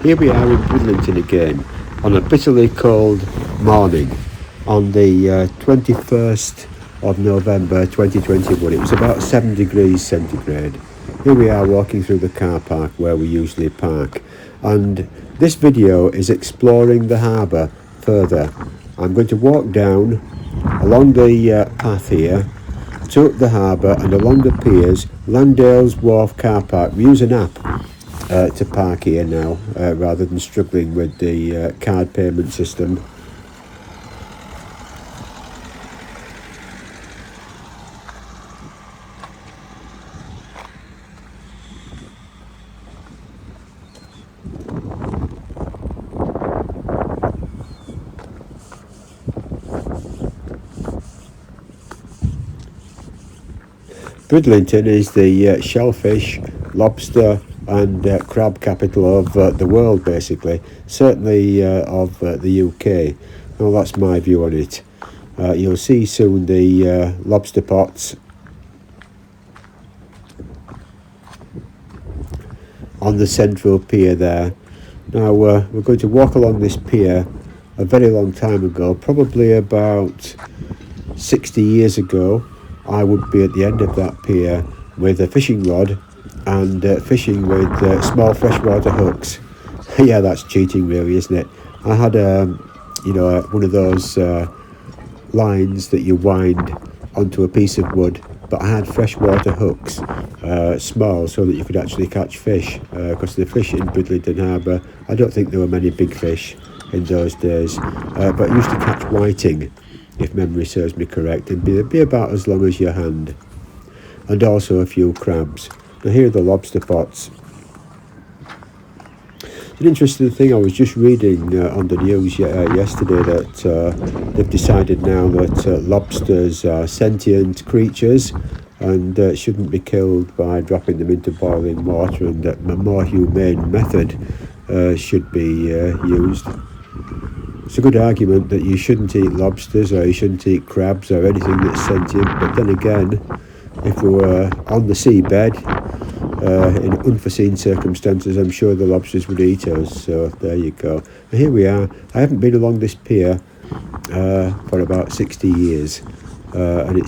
Here we are in Bridlington again on a bitterly cold morning on the 21st of November 2021. It was about 7 degrees centigrade. Here we are walking through the car park where we usually park, and this video is exploring the harbour further. I'm going to walk down along the path here to the harbour and along the piers. Landale's Wharf car park. We use an app to park here now rather than struggling with the card payment system. Bridlington is the shellfish, lobster and crab capital of the world, basically, certainly of the UK. Well, that's my view on it. You'll see soon the lobster pots on the central pier there. Now we're going to walk along this pier a very long time ago, probably about 60 years ago. I would be at the end of that pier with a fishing rod and fishing with small freshwater hooks. Yeah, that's cheating really, isn't it? I had one of those lines that you wind onto a piece of wood, but I had freshwater hooks, small, so that you could actually catch fish, because the fish in Bridlington Harbour, I don't think there were many big fish in those days, but I used to catch whiting, if memory serves me correct, and be about as long as your hand, and also a few crabs. Now here are the lobster pots. An interesting thing, I was just reading on the news yesterday that they've decided now that lobsters are sentient creatures and shouldn't be killed by dropping them into boiling water, and that a more humane method should be used. It's a good argument that you shouldn't eat lobsters or you shouldn't eat crabs or anything that's sentient, but then again, if we were on the seabed in unforeseen circumstances, I'm sure the lobsters would eat us. So there you go. And here we are. I haven't been along this pier for about 60 years, and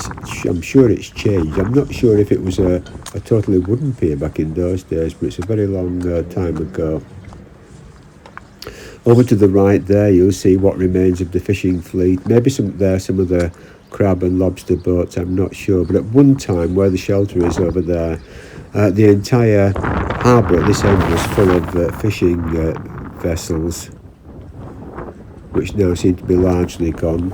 I'm sure it's changed. I'm not sure if it was a totally wooden pier back in those days, but it's a very long time ago. Over to the right there, you'll see what remains of the fishing fleet. Maybe some of the crab and lobster boats, I'm not sure. But at one time, where the shelter is over there, the entire harbour at this end was full of fishing vessels, which now seem to be largely gone.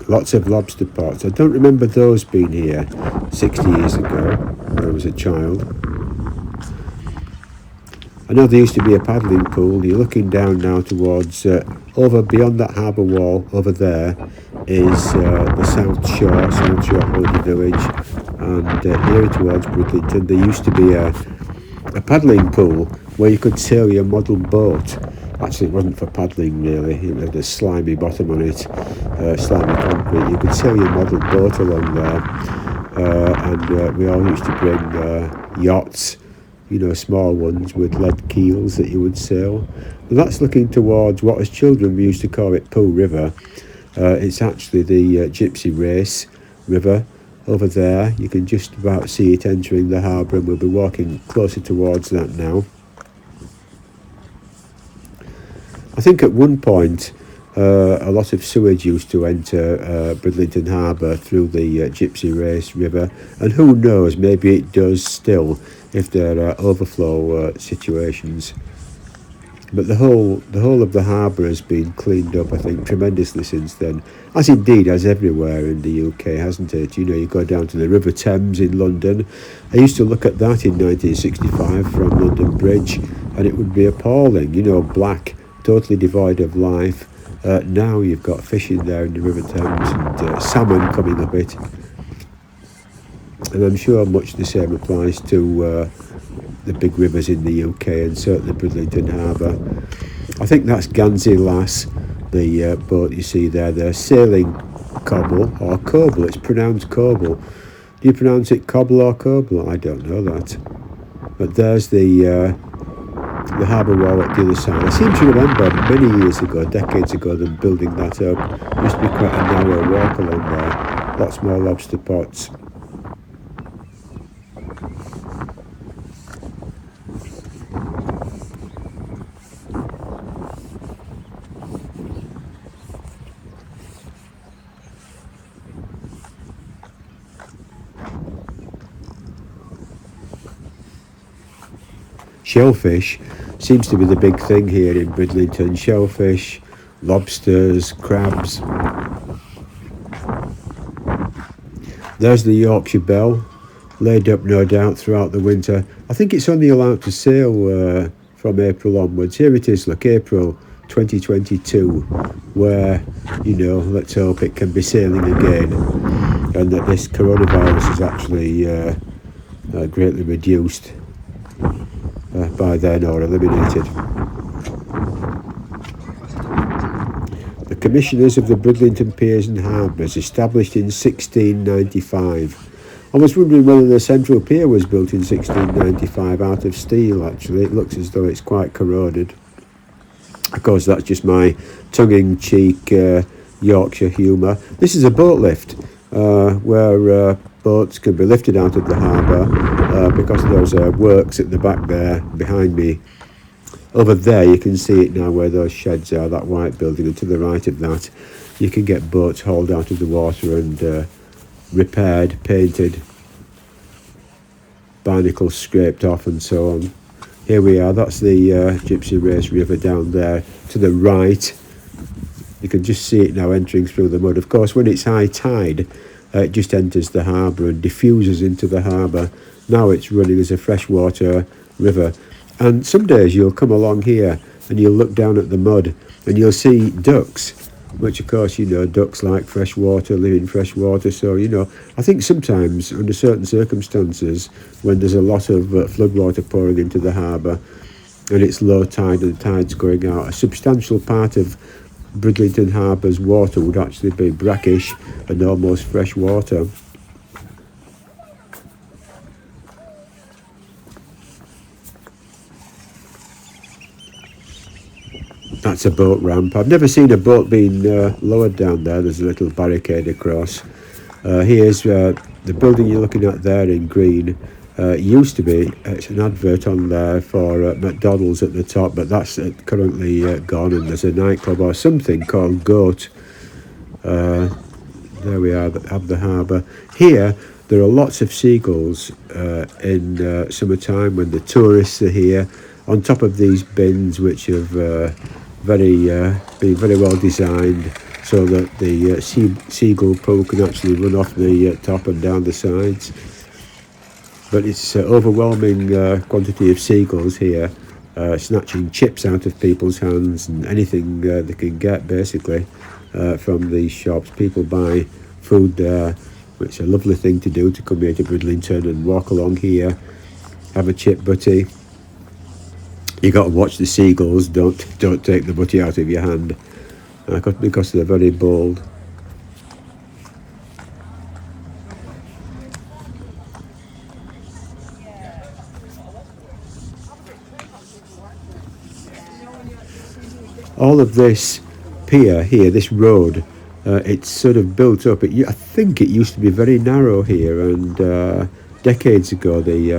Lots of lobster pots. I don't remember those being here 60 years ago when I was a child. I know there used to be a paddling pool. You're looking down now towards, over beyond that harbour wall, over there is the South Shore Holiday Village, and nearer towards Bridlington there used to be a paddling pool where you could sail your model boat. Actually, it wasn't for paddling really, it had a slimy bottom on it, slimy concrete. You could sail your model boat along there, and we all used to bring yachts, small ones with lead keels that you would sail. And that's looking towards what as children we used to call it Pooh River. It's actually the Gypsy Race River over there. You can just about see it entering the harbour, and we'll be walking closer towards that now. I think at one point a lot of sewage used to enter Bridlington Harbour through the Gypsy Race River, and who knows, maybe it does still if there are overflow situations. But the whole of the harbour has been cleaned up, I think, tremendously since then, as indeed as everywhere in the UK, hasn't it? You go down to the River Thames in London. I used to look at that in 1965 from London Bridge, and it would be appalling, black, totally devoid of life. Now you've got fish in there in the River Thames, and salmon coming up it. And I'm sure much the same applies to the big rivers in the UK, and certainly Bridlington Harbour. I think that's Gansey Lass, the boat you see there. They're sailing cobble or coble. It's pronounced coble. Do you pronounce it cobble or coble? I don't know that. But there's the the harbour wall at the other side. I seem to remember many years ago, decades ago, them building that up. It used to be quite a narrow walk along there, lots more lobster pots. Shellfish seems to be the big thing here in Bridlington. Shellfish, lobsters, crabs. There's the Yorkshire Bell, laid up no doubt throughout the winter. I think it's only allowed to sail from April onwards. Here it is, look, April 2022, where, you know, let's hope it can be sailing again and that this coronavirus is actually greatly reduced by then, or eliminated. The Commissioners of the Bridlington Piers and Harbours, established in 1695. I was wondering whether the central pier was built in 1695 out of steel. Actually, it looks as though it's quite corroded. Of course, that's just my tongue-in-cheek Yorkshire humour. This is a boat lift where boats can be lifted out of the harbour because there's works at the back there behind me. Over there you can see it now where those sheds are, that white building, and to the right of that you can get boats hauled out of the water and repaired, painted, barnacles scraped off and so on. Here we are, that's the Gypsy Race River down there to the right. You can just see it now entering through the mud. Of course, when it's high tide, it just enters the harbour and diffuses into the harbour. Now it's running as a freshwater river. And some days you'll come along here and you'll look down at the mud and you'll see ducks, which of course, you know, ducks like fresh water, live in fresh water. So, you know, I think sometimes under certain circumstances, when there's a lot of floodwater pouring into the harbour and it's low tide and the tide's going out, a substantial part of Bridlington Harbour's water would actually be brackish and almost fresh water. That's a boat ramp. I've never seen a boat being lowered down there. There's a little barricade across. Here's the building you're looking at there in green. Used to be, it's an advert on there for McDonald's at the top, but that's currently gone, and there's a nightclub or something called Goat. There we are at the harbour. Here there are lots of seagulls in summertime when the tourists are here, on top of these bins which have been very well designed so that the seagull poo can actually run off the top and down the sides. But it's overwhelming quantity of seagulls here, snatching chips out of people's hands and anything they can get, basically, from these shops. People buy food there, which is a lovely thing to do, to come here to Bridlington and walk along here, have a chip butty. You got to watch the seagulls. Don't take the butty out of your hand, because they're very bold. All of this pier here, this road, it's sort of built up. I think it used to be very narrow here, and decades ago they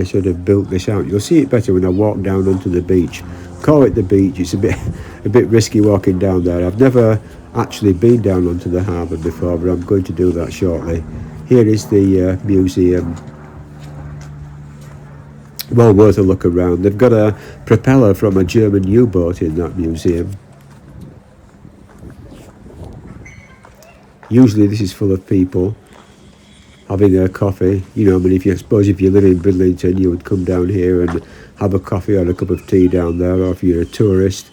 sort of built this out. You'll see it better when I walk down onto the beach. Call it the beach. It's a bit risky walking down there. I've never actually been down onto the harbour before, but I'm going to do that shortly. Here is the museum. Well worth a look around. They've got a propeller from a German U-boat in that museum. Usually this is full of people having a coffee. You know, I mean, if you live in Bridlington, you would come down here and have a coffee or a cup of tea down there, or if you're a tourist.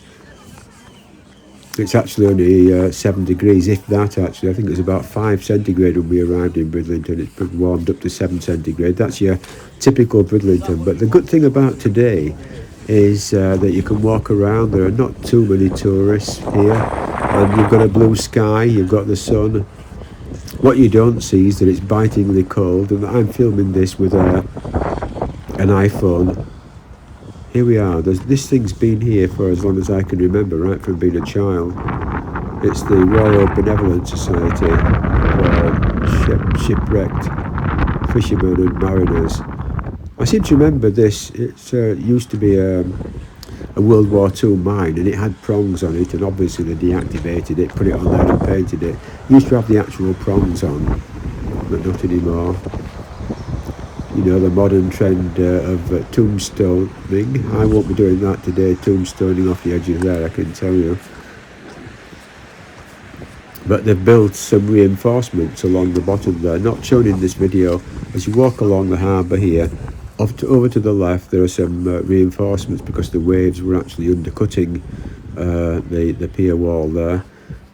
It's actually only 7 degrees, if that actually. I think it was about 5 centigrade when we arrived in Bridlington. It's been warmed up to 7 centigrade. That's your typical Bridlington. But the good thing about today is that you can walk around. There are not too many tourists here. And you've got a blue sky, you've got the sun. What you don't see is that it's bitingly cold. And I'm filming this with an iPhone Here we are. This thing's been here for as long as I can remember, right from being a child. It's the Royal Benevolent Society for shipwrecked fishermen and mariners. I seem to remember this. It used to be a World War II mine, and it had prongs on it, and obviously they deactivated it, put it on there and painted it. It used to have the actual prongs on, but not anymore. You know, the modern trend of tombstoning. I won't be doing that today, tombstoning off the edges there, I can tell you. But they've built some reinforcements along the bottom there, not shown in this video. As you walk along the harbour here, over to the left there are some reinforcements because the waves were actually undercutting the pier wall there.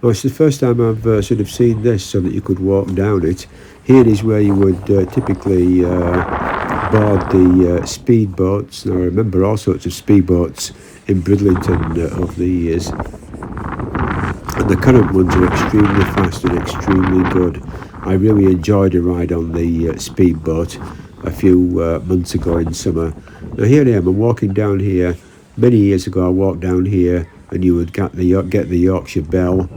Well, it's the first time I've sort of seen this so that you could walk down it. Here is where you would typically board the speedboats. Now I remember all sorts of speedboats in Bridlington over the years. And the current ones are extremely fast and extremely good. I really enjoyed a ride on the speedboat a few months ago in summer. Now here I am, I'm walking down here. Many years ago I walked down here and you would get the Yorkshire Belle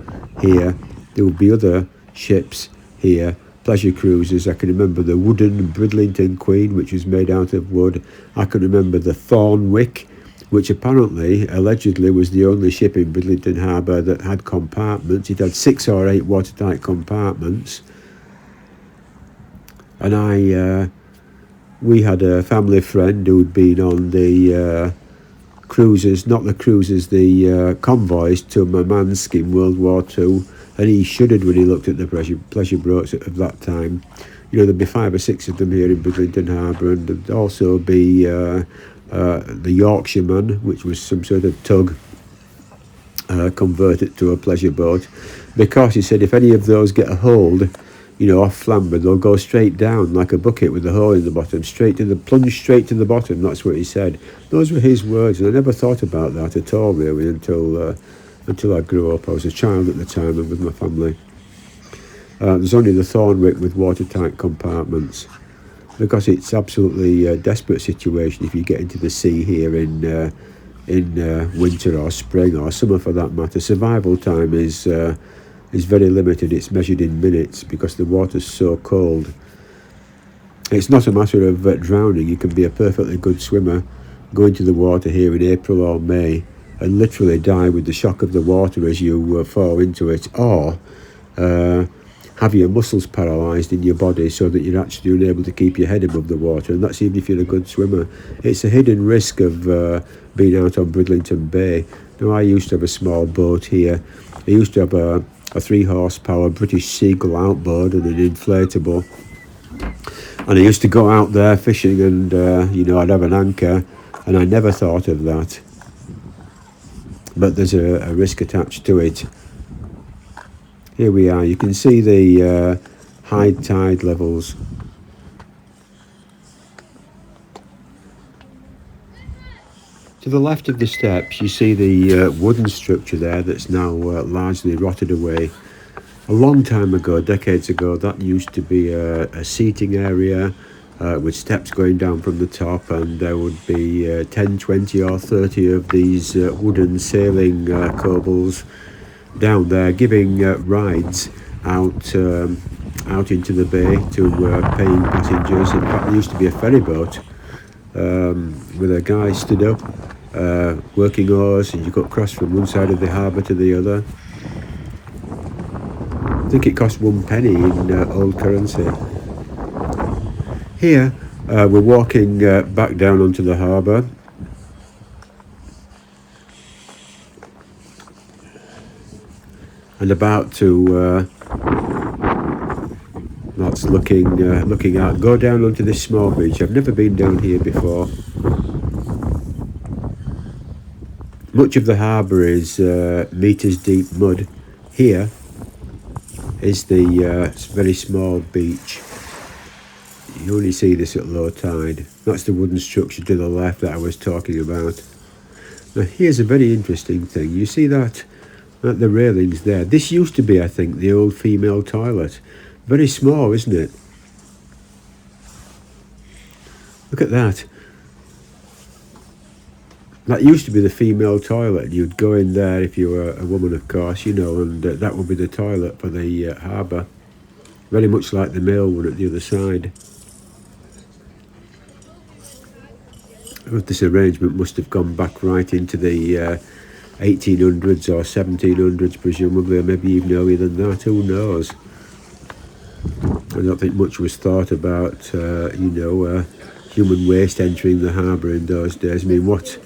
here. There would be other ships here, pleasure cruisers. I can remember the wooden Bridlington Queen, which was made out of wood. I can remember the Thornwick, which apparently, allegedly, was the only ship in Bridlington Harbour that had compartments. It had 6 or 8 watertight compartments. And we had a family friend who'd been on the cruises, not the cruises, the convoys to Murmansk in World War II, and he shuddered when he looked at the pleasure boats of that time. You know, there'd be 5 or 6 of them here in Bridlington Harbour, and there'd also be the Yorkshireman, which was some sort of tug converted to a pleasure boat, because he said if any of those get a hold, you know, off Flamborough, they'll go straight down like a bucket with a hole in the bottom, plunge straight to the bottom. That's what he said. Those were his words, and I never thought about that at all really until I grew up. I was a child at the time and with my family. There's only the Thornwick with watertight compartments, because it's absolutely a desperate situation if you get into the sea here in winter or spring or summer for that matter. Survival time is very limited. It's measured in minutes because the water's so cold. It's not a matter of drowning. You can be a perfectly good swimmer, go into the water here in April or May and literally die with the shock of the water as you fall into it, or have your muscles paralysed in your body so that you're actually unable to keep your head above the water, and that's even if you're a good swimmer. It's a hidden risk of being out on Bridlington Bay. Now, I used to have a small boat here. I used to have a 3 horsepower British Seagull outboard and an inflatable, and I used to go out there fishing, and you know, I'd have an anchor, and I never thought of that, but there's a risk attached to it. Here we are. You can see the high tide levels. To the left of the steps you see the wooden structure there that's now largely rotted away. A long time ago, decades ago, that used to be a seating area with steps going down from the top, and there would be 10, 20 or 30 of these wooden sailing cobles down there giving rides out into the bay to paying passengers. In fact, there used to be a ferry boat with a guy stood up working oars, and you got crossed from one side of the harbour to the other. I think it cost 1 penny in old currency. Here we're walking back down onto the harbour. And about to that's looking out, go down onto this small beach. I've never been down here before. Much of the harbour is metres deep mud. Here is the very small beach. You only see this at low tide. That's the wooden structure to the left that I was talking about. Now here's a very interesting thing. You see that at the railings there? This used to be, I think, the old female toilet. Very small, isn't it? Look at that. That used to be the female toilet. You'd go in there if you were a woman, of course, you know, and that would be the toilet for the harbour. Very much like the male one at the other side. This arrangement must have gone back right into the 1800s or 1700s, presumably, or maybe even earlier than that. Who knows? I don't think much was thought about, human waste entering the harbour in those days. I mean, what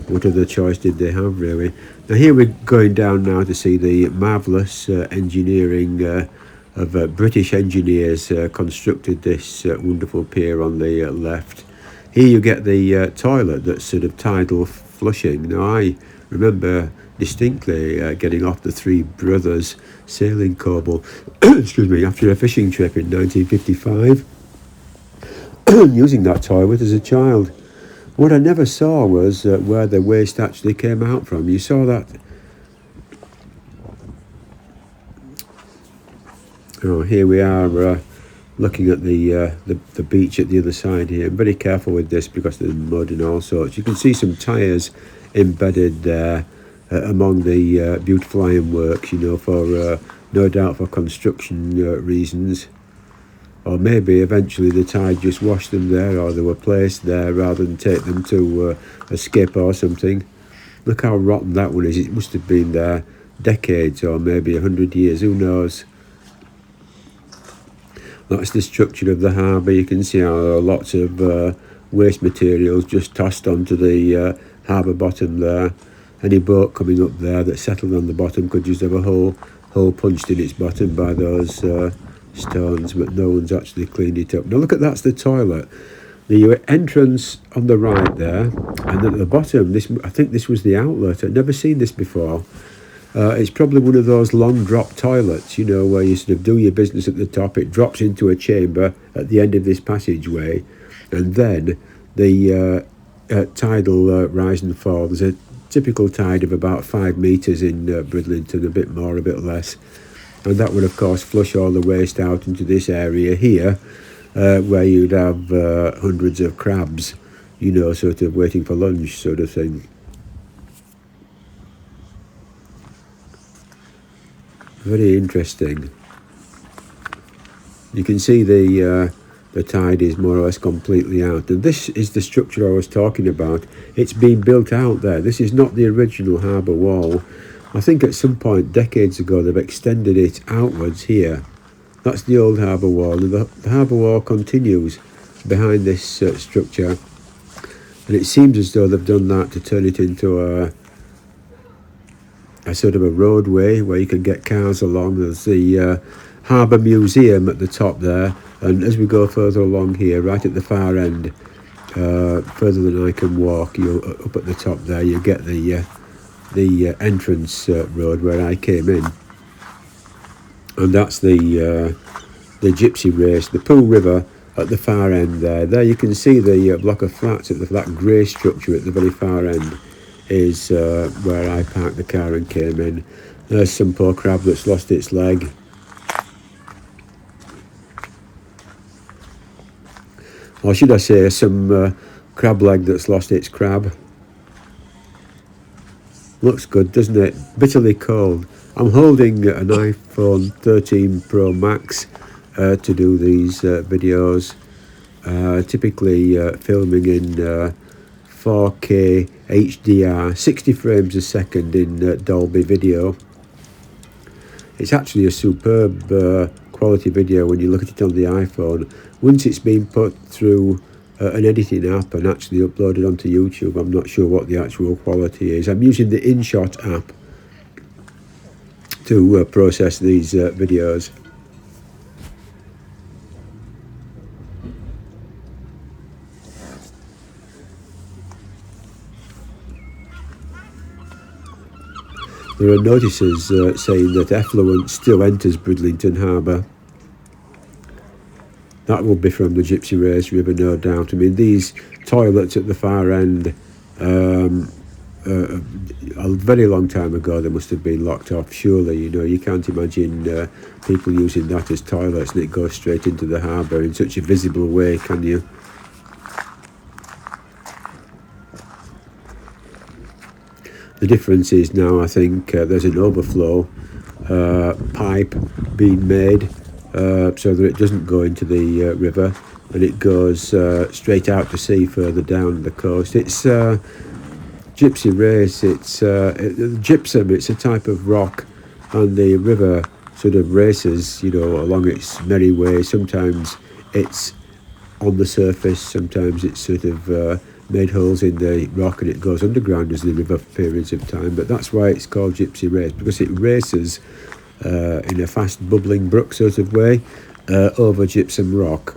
other choice did they have, really? Now, here we're going down now to see the marvellous engineering of British engineers constructed this wonderful pier on the left. Here you get the toilet that's sort of tidal flushing. Now, I remember distinctly getting off the Three Brothers sailing cable, excuse me, after a fishing trip in 1955, using that toilet as a child. What I never saw was where the waste actually came out from. You saw that. Oh, here we are looking at the beach at the other side here. I'm very careful with this because of the mud and all sorts. You can see some tyres embedded there among the beautiful ironworks, you know, for no doubt for construction reasons. Or maybe eventually the tide just washed them there, or they were placed there rather than take them to a skip or something. Look how rotten that one is. It must have been there decades or maybe 100 years, who knows. That's the structure of the harbour. You can see how there are lots of waste materials just tossed onto the harbour bottom there. Any boat coming up there that settled on the bottom could just have a hole punched in its bottom by those stones, but no one's actually cleaned it up. Now look at that's the toilet. The entrance on the right there, and then at the bottom, I think this was the outlet. I'd never seen this before. It's probably one of those long drop toilets, you know, where you sort of do your business at the top, it drops into a chamber at the end of this passageway, and then the tidal rise and fall. There's a typical tide of about 5 metres in Bridlington, a bit more, a bit less. And that would, of course, flush all the waste out into this area here, where you'd have hundreds of crabs, you know, sort of waiting for lunch sort of thing. Very interesting. You can see the tide is more or less completely out. And this is the structure I was talking about. It's been built out there. This is not the original harbour wall. I think at some point, decades ago, they've extended it outwards here. That's the old harbour wall. And the harbour wall continues behind this structure. And it seems as though they've done that to turn it into a sort of a roadway where you can get cars along. There's the Harbour Museum at the top there. And as we go further along here, right at the far end, further than I can walk, up at the top there, you get the entrance road where I came in, and that's the Gypsy Race, the Pool River at the far end there. There you can see the block of flats at that grey structure at the very far end is where I parked the car and came in. There's some poor crab that's lost its leg. Or should I say some crab leg that's lost its crab. Looks good, doesn't it? Bitterly cold. I'm holding an iPhone 13 Pro Max to do these videos. Typically filming in 4K HDR, 60 frames a second in Dolby Video. It's actually a superb quality video when you look at it on the iPhone. Once it's been put through an editing app and actually uploaded onto YouTube, I'm not sure what the actual quality is. I'm using the InShot app to process these videos. There are notices saying that effluent still enters Bridlington Harbour. That will be from the Gypsy Race River, no doubt. I mean, these toilets at the far end, a very long time ago, they must have been locked off, surely. You know, you can't imagine people using that as toilets and it goes straight into the harbour in such a visible way, can you? The difference is now, I think, there's an overflow pipe being made so that it doesn't go into the river, and it goes straight out to sea further down the coast. It's gypsy race. It's gypsum. It's a type of rock, and the river sort of races, along its merry way. Sometimes it's on the surface, sometimes it's sort of made holes in the rock and it goes underground as the river for periods of time. But that's why it's called gypsy race, because it races in a fast bubbling brook sort of way over gypsum rock.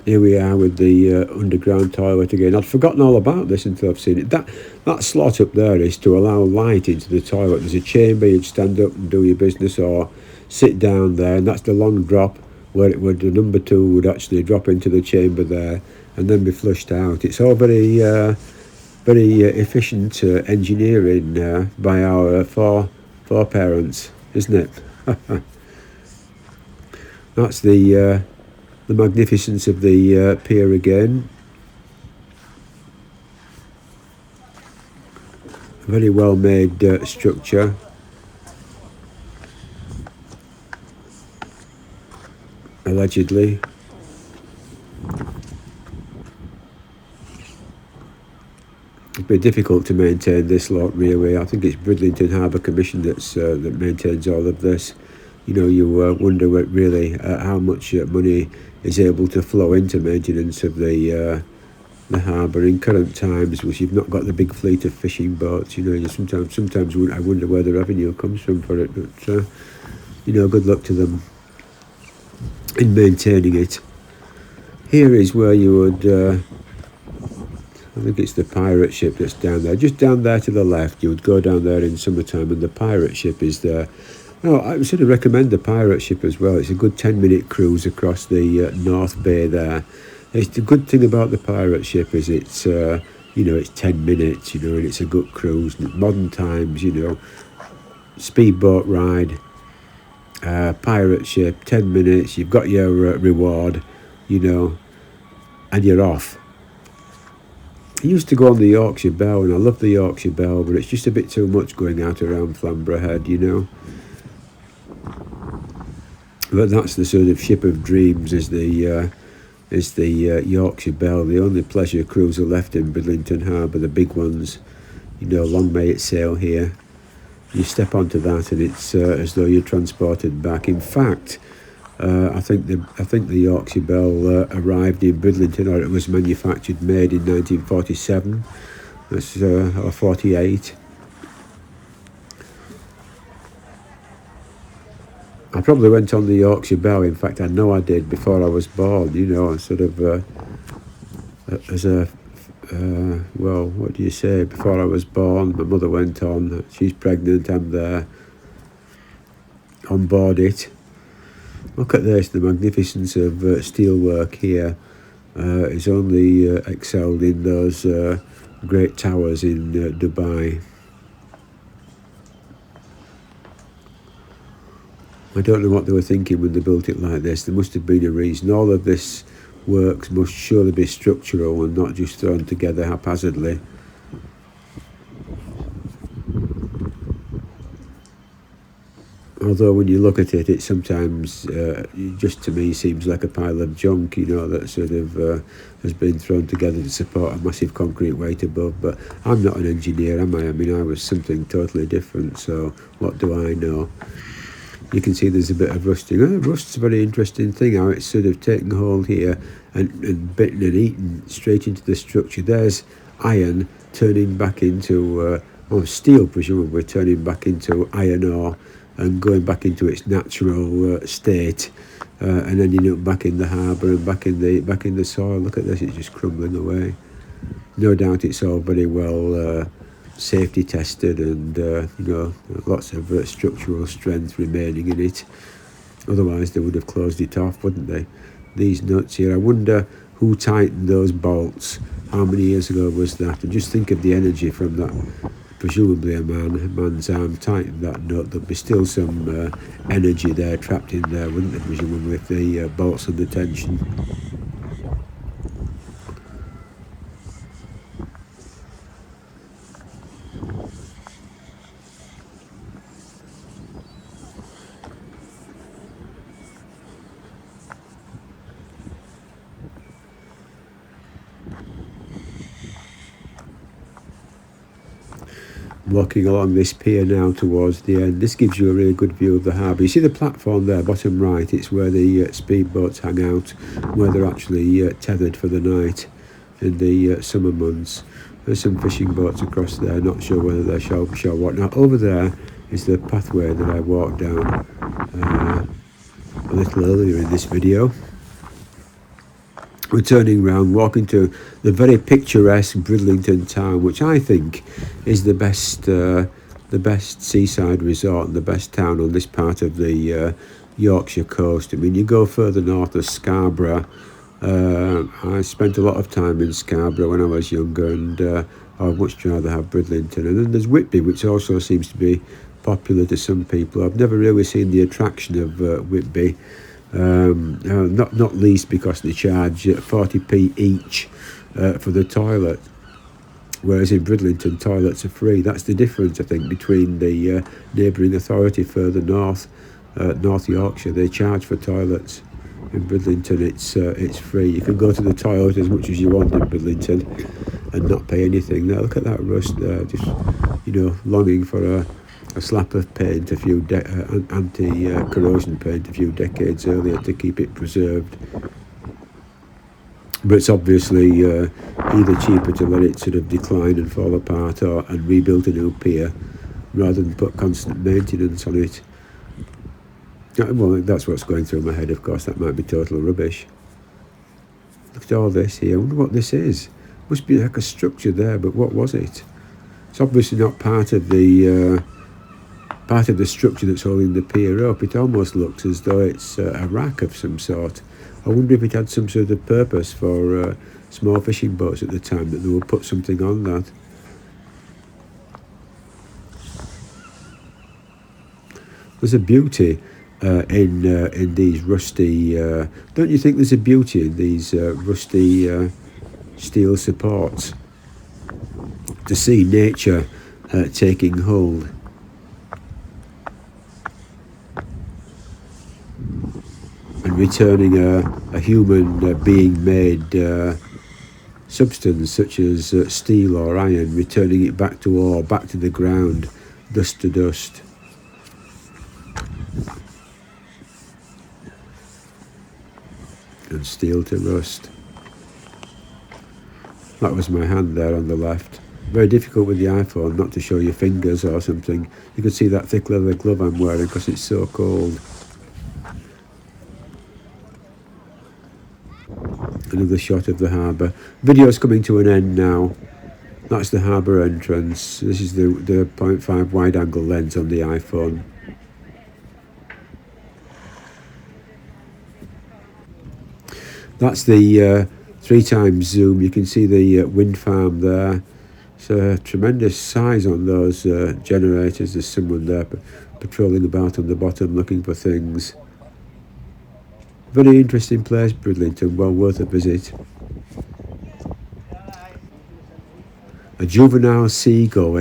Here we are with the underground toilet again. I'd forgotten all about this until I've seen it. That slot up there is to allow light into the toilet. There's a chamber, you'd stand up and do your business or sit down there, and that's the long drop where the number 2 would actually drop into the chamber there and then be flushed out. It's all very efficient engineering by our foreparents, isn't it? That's the magnificence of the pier again. A very well made structure. Allegedly. It'd be difficult to maintain this lot really. I think it's Bridlington Harbour Commission that maintains all of this. You wonder what really how much money is able to flow into maintenance of the harbour in current times, which you've not got the big fleet of fishing boats. Sometimes I wonder where the revenue comes from for it, but good luck to them in maintaining it. Here is where you would I think it's the pirate ship that's down there, just down there to the left. You would go down there in summertime and the pirate ship is there. Oh, I sort of recommend the pirate ship as well. It's a good 10-minute cruise across the North Bay there. It's the good thing about the pirate ship is it's it's 10 minutes, and it's a good cruise. Modern times, speedboat ride, pirate ship, 10 minutes. You've got your reward, and you're off. I used to go on the Yorkshire Bell, and I love the Yorkshire Bell, but it's just a bit too much going out around Flamborough Head, But that's the sort of ship of dreams, is the Yorkshire Bell, the only pleasure cruiser left in Bridlington Harbour, the big ones. Long may it sail here. You step onto that, and it's as though you're transported back. In fact, I think the Yorkshire Bell arrived in Bridlington, or it was made in 1947, or 48. I probably went on the Yorkshire Bell. In fact, I know I did before I was born. Sort of as a what do you say? Before I was born, my mother went on. She's pregnant. I'm there on board it. Look at this, the magnificence of steelwork here is only excelled in those great towers in Dubai. I don't know what they were thinking when they built it like this. There must have been a reason. All of this works must surely be structural and not just thrown together haphazardly. Although when you look at it, it sometimes just to me seems like a pile of junk, that sort of has been thrown together to support a massive concrete weight above. But I'm not an engineer, am I? I mean, I was something totally different, so what do I know? You can see there's a bit of rusting. Rust's a very interesting thing, how it's sort of taken hold here and bitten and eaten straight into the structure. There's iron turning back into, steel presumably turning back into iron ore and going back into its natural state, and ending up back in the harbour and back in the soil. Look at this; it's just crumbling away. No doubt it's all very well safety tested, and lots of structural strength remaining in it. Otherwise, they would have closed it off, wouldn't they? These nuts here. I wonder who tightened those bolts. How many years ago was that? And just think of the energy from that. Presumably a man's arm tightened that nut. There'd be still some energy there trapped in there, wouldn't there, presumably, if the bolts under tension. Walking along this pier now towards the end. This gives you a really good view of the harbour. You see the platform there, bottom right, it's where the speedboats hang out, where they're actually tethered for the night in the summer months. There's some fishing boats across there, not sure whether they're shellfish or what. Now over there is the pathway that I walked down a little earlier in this video. We're turning round, walking to the very picturesque Bridlington town, which I think is the best seaside resort and the best town on this part of the Yorkshire coast. I mean, you go further north of Scarborough. I spent a lot of time in Scarborough when I was younger, and I'd much rather have Bridlington. And then there's Whitby, which also seems to be popular to some people. I've never really seen the attraction of Whitby. Not least because they charge 40p each for the toilet, whereas in Bridlington toilets are free. That's the difference, I think, between the neighbouring authority further north, North Yorkshire. They charge for toilets. In Bridlington it's free. You can go to the toilet as much as you want in Bridlington and not pay anything. Now look at that rust there, just longing for a slap of paint, a few anti-corrosion paint a few decades earlier to keep it preserved. But it's obviously either cheaper to let it sort of decline and fall apart and rebuild a new pier rather than put constant maintenance on it. Well, that's what's going through my head, of course. That might be total rubbish. Look at all this here. I wonder what this is. Must be like a structure there, but what was it? It's obviously not part of the structure that's holding the pier up. It almost looks as though it's a rack of some sort. I wonder if it had some sort of purpose for small fishing boats at the time, that they would put something on that. There's a beauty in these rusty. Don't you think there's a beauty in these rusty steel supports? To see nature taking hold. And returning a human being-made substance such as steel or iron, returning it back to ore, back to the ground, dust to dust. And steel to rust. That was my hand there on the left. Very difficult with the iPhone not to show your fingers or something. You can see that thick leather glove I'm wearing because it's so cold. Another shot of the harbour. Video's coming to an end now. That's the harbour entrance. This is the 0.5 wide angle lens on the iPhone. That's the 3x zoom. You can see the wind farm there. It's a tremendous size on those generators. There's someone there patrolling about on the bottom looking for things. Very interesting place, Bridlington, well worth a visit. A juvenile seagull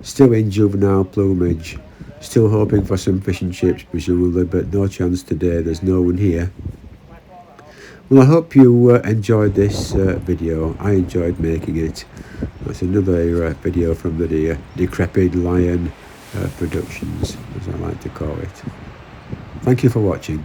still in juvenile plumage. Still hoping for some fish and chips, presumably, but no chance today. There's no one here. Well, I hope you enjoyed this video. I enjoyed making it. That's another video from the Decrepit Lion Productions, as I like to call it. Thank you for watching.